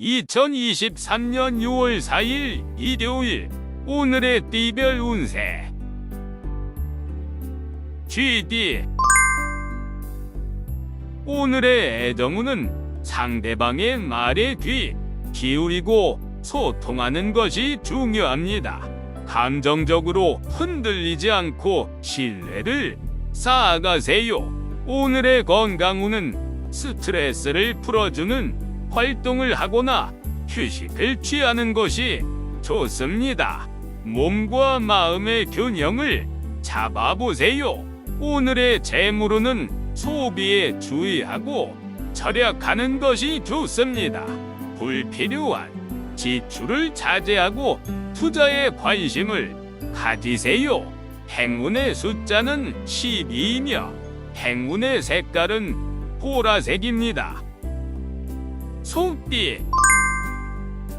2023년 6월 4일 일요일 오늘의 띠별 운세 GD 오늘의 애정운은 상대방의 말에 귀 기울이고 소통하는 것이 중요합니다. 감정적으로 흔들리지 않고 신뢰를 쌓아가세요. 오늘의 건강운은 스트레스를 풀어주는 활동을 하거나 휴식을 취하는 것이 좋습니다. 몸과 마음의 균형을 잡아보세요. 오늘의 재물운은 소비에 주의하고 절약하는 것이 좋습니다. 불필요한 지출을 자제하고 투자에 관심을 가지세요. 행운의 숫자는 12이며 행운의 색깔은 보라색입니다. 소띠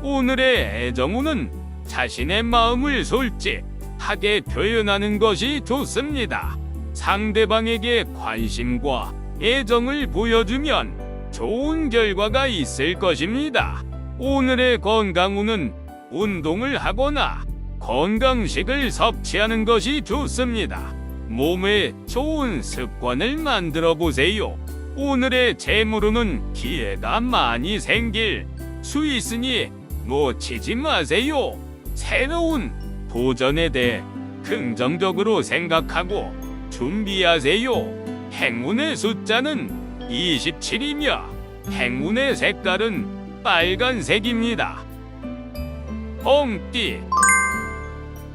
오늘의 애정운은 자신의 마음을 솔직하게 표현하는 것이 좋습니다. 상대방에게 관심과 애정을 보여주면 좋은 결과가 있을 것입니다. 오늘의 건강운은 운동을 하거나 건강식을 섭취하는 것이 좋습니다. 몸에 좋은 습관을 만들어 보세요. 오늘의 재물운은 기회가 많이 생길 수 있으니 놓치지 마세요. 새로운 도전에 대해 긍정적으로 생각하고 준비하세요. 행운의 숫자는 27이며 행운의 색깔은 빨간색입니다. 홍띠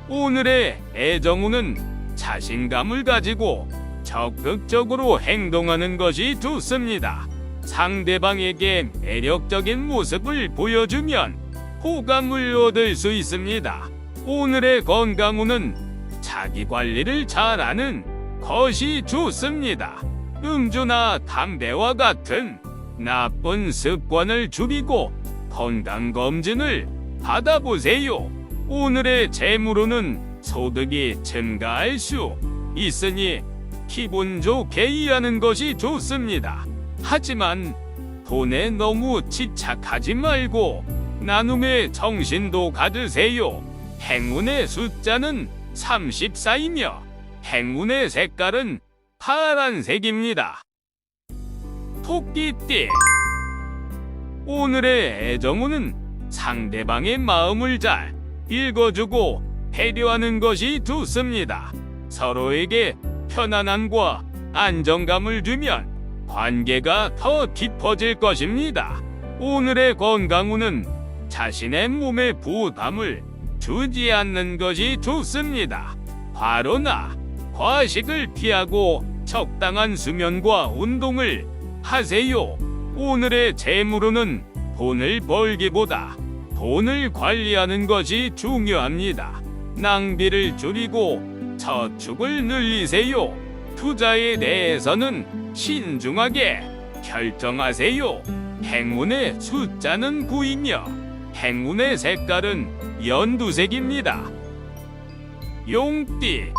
오늘의 애정운은 자신감을 가지고 적극적으로 행동하는 것이 좋습니다. 상대방에게 매력적인 모습을 보여주면 호감을 얻을 수 있습니다. 오늘의 건강운은 자기 관리를 잘하는 것이 좋습니다. 음주나 담배와 같은 나쁜 습관을 줄이고 건강검진을 받아보세요. 오늘의 재물운은 소득이 증가할 수 있으니 기분 좋게 일하는 것이 좋습니다. 하지만 돈에 너무 집착하지 말고 나눔의 정신도 가지세요. 행운의 숫자는 34이며 행운의 색깔은 파란색입니다. 토끼띠 오늘의 애정운은 상대방의 마음을 잘 읽어주고 배려하는 것이 좋습니다. 서로에게 편안함과 안정감을 주면 관계가 더 깊어질 것입니다. 오늘의 건강운은 자신의 몸에 부담을 주지 않는 것이 좋습니다. 과로나 과식을 피하고 적당한 수면과 운동을 하세요. 오늘의 재물운은 돈을 벌기보다 돈을 관리하는 것이 중요합니다. 낭비를 줄이고 저축을 늘리세요. 투자에 대해서는 신중하게 결정하세요. 행운의 숫자는 9이며 행운의 색깔은 연두색입니다. 용띠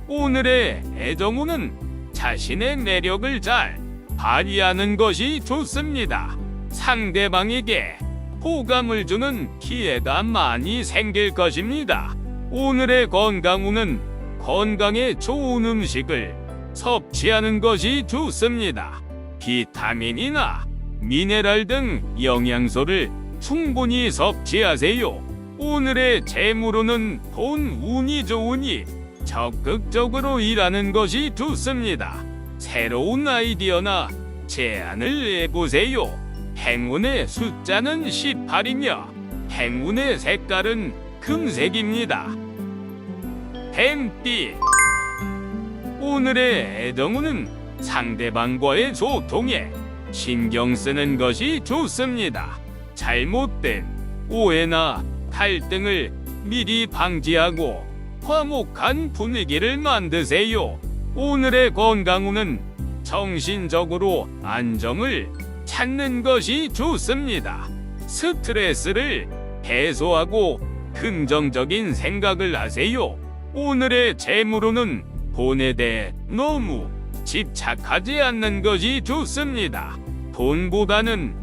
오늘의 애정운은 자신의 매력을 잘 발휘하는 것이 좋습니다. 상대방에게 호감을 주는 기회가 많이 생길 것입니다. 오늘의 건강운은 건강에 좋은 음식을 섭취하는 것이 좋습니다. 비타민이나 미네랄 등 영양소를 충분히 섭취하세요. 오늘의 재물운은 돈 운이 좋으니 적극적으로 일하는 것이 좋습니다. 새로운 아이디어나 제안을 해보세요. 행운의 숫자는 18이며 행운의 색깔은 금색입니다. 뱀띠 오늘의 애정운은 상대방과의 소통에 신경 쓰는 것이 좋습니다. 잘못된 오해나 갈등을 미리 방지하고 화목한 분위기를 만드세요. 오늘의 건강운은 정신적으로 안정을 찾는 것이 좋습니다. 스트레스를 해소하고 긍정적인 생각을 하세요. 오늘의 재물운은 돈에 대해 너무 집착하지 않는 것이 좋습니다. 돈보다는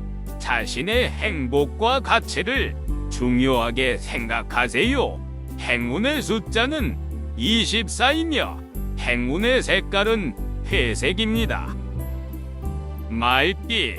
자신의 행복과 가치를 중요하게 생각하세요. 행운의 숫자는 24이며 행운의 색깔은 회색입니다. 말띠.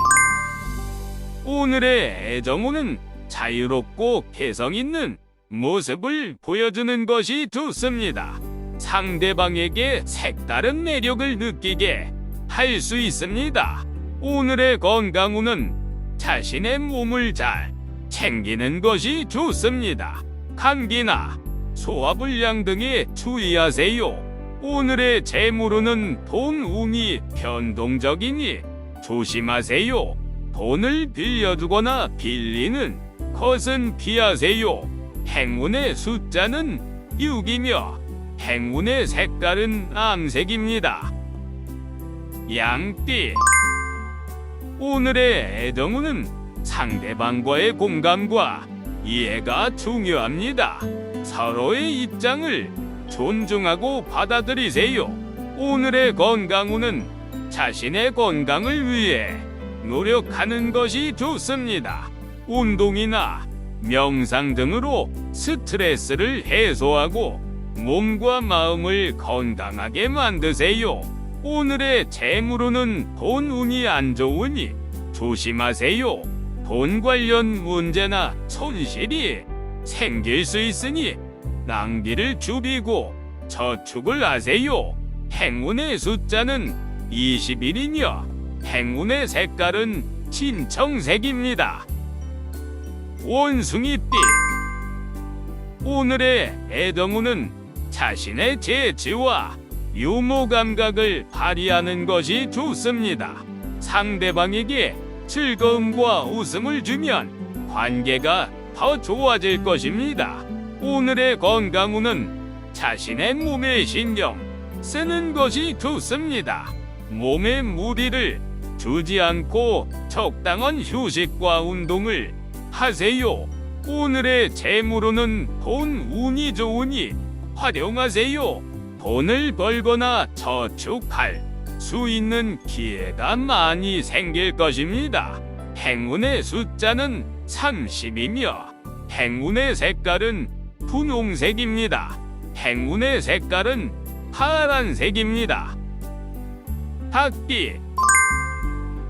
오늘의 애정운은 자유롭고 개성 있는 모습을 보여주는 것이 좋습니다. 상대방에게 색다른 매력을 느끼게 할 수 있습니다. 오늘의 건강운은 자신의 몸을 잘 챙기는 것이 좋습니다. 감기나 소화불량 등에 주의하세요. 오늘의 재물운은 돈운이 변동적이니 조심하세요. 돈을 빌려주거나 빌리는 것은 피하세요. 행운의 숫자는 6이며 행운의 색깔은 암색입니다. 양띠. 오늘의 애정운은 상대방과의 공감과 이해가 중요합니다. 서로의 입장을 존중하고 받아들이세요. 오늘의 건강운은 자신의 건강을 위해 노력하는 것이 좋습니다. 운동이나 명상 등으로 스트레스를 해소하고 몸과 마음을 건강하게 만드세요. 오늘의 재물운은 돈운이 안 좋으니 조심하세요. 돈 관련 문제나 손실이 생길 수 있으니 낭비를 줄이고 저축을 하세요. 행운의 숫자는 21이며 행운의 색깔은 진청색입니다. 원숭이띠. 오늘의 애정운은 자신의 재치와 유머 감각을 발휘하는 것이 좋습니다. 상대방에게 즐거움과 웃음을 주면 관계가 더 좋아질 것입니다. 오늘의 건강운은 자신의 몸에 신경 쓰는 것이 좋습니다. 몸에 무리를 주지 않고 적당한 휴식과 운동을 하세요. 오늘의 재물운은 돈운이 좋으니 활용하세요. 돈을 벌거나 저축할 수 있는 기회가 많이 생길 것입니다. 행운의 숫자는 30이며 행운의 색깔은 분홍색입니다. 행운의 색깔은 파란색입니다. 닭띠.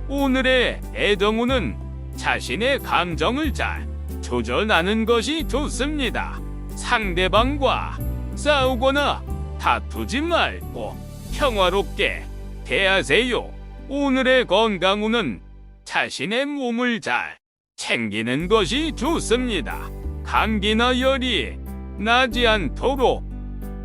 오늘의 애정운은 자신의 감정을 잘 조절하는 것이 좋습니다. 상대방과 싸우거나 다투지 말고 평화롭게 대하세요. 오늘의 건강운은 자신의 몸을 잘 챙기는 것이 좋습니다. 감기나 열이 나지 않도록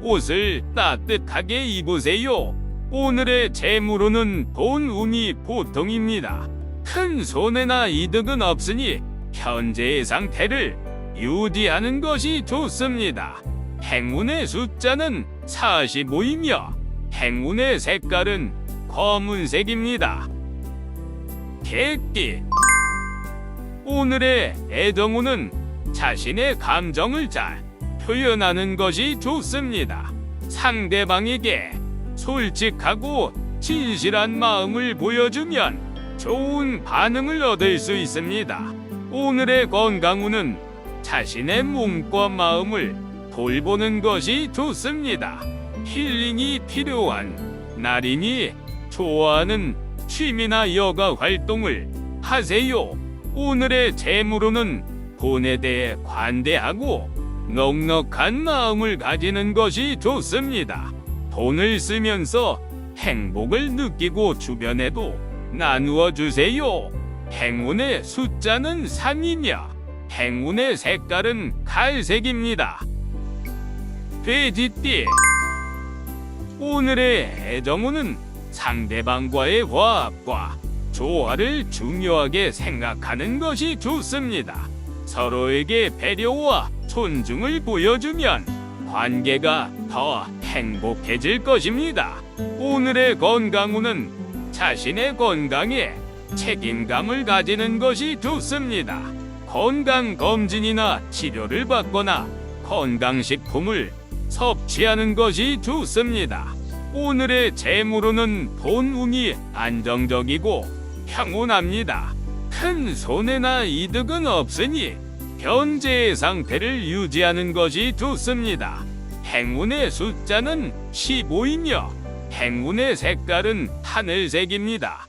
옷을 따뜻하게 입으세요. 오늘의 재물운은 돈운이 보통입니다. 큰 손해나 이득은 없으니 현재의 상태를 유지하는 것이 좋습니다. 행운의 숫자는 45이며 행운의 색깔은 검은색입니다. 개띠. 오늘의 애정운은 자신의 감정을 잘 표현하는 것이 좋습니다. 상대방에게 솔직하고 진실한 마음을 보여주면 좋은 반응을 얻을 수 있습니다. 오늘의 건강운은 자신의 몸과 마음을 돌보는 것이 좋습니다. 힐링이 필요한 날이니 좋아하는 취미나 여가 활동을 하세요. 오늘의 재물운은 돈에 대해 관대하고 넉넉한 마음을 가지는 것이 좋습니다. 돈을 쓰면서 행복을 느끼고 주변에도 나누어 주세요. 행운의 숫자는 3이며 행운의 색깔은 갈색입니다. 돼지띠. 오늘의 애정운은 상대방과의 화합과 조화를 중요하게 생각하는 것이 좋습니다. 서로에게 배려와 존중을 보여주면 관계가 더 행복해질 것입니다. 오늘의 건강운은 자신의 건강에 책임감을 가지는 것이 좋습니다. 건강검진이나 치료를 받거나 건강식품을 섭취하는 것이 좋습니다. 오늘의 재물운은 돈운이 안정적이고 평온합니다. 큰 손해나 이득은 없으니 현재의 상태를 유지하는 것이 좋습니다. 행운의 숫자는 15이며 행운의 색깔은 하늘색입니다.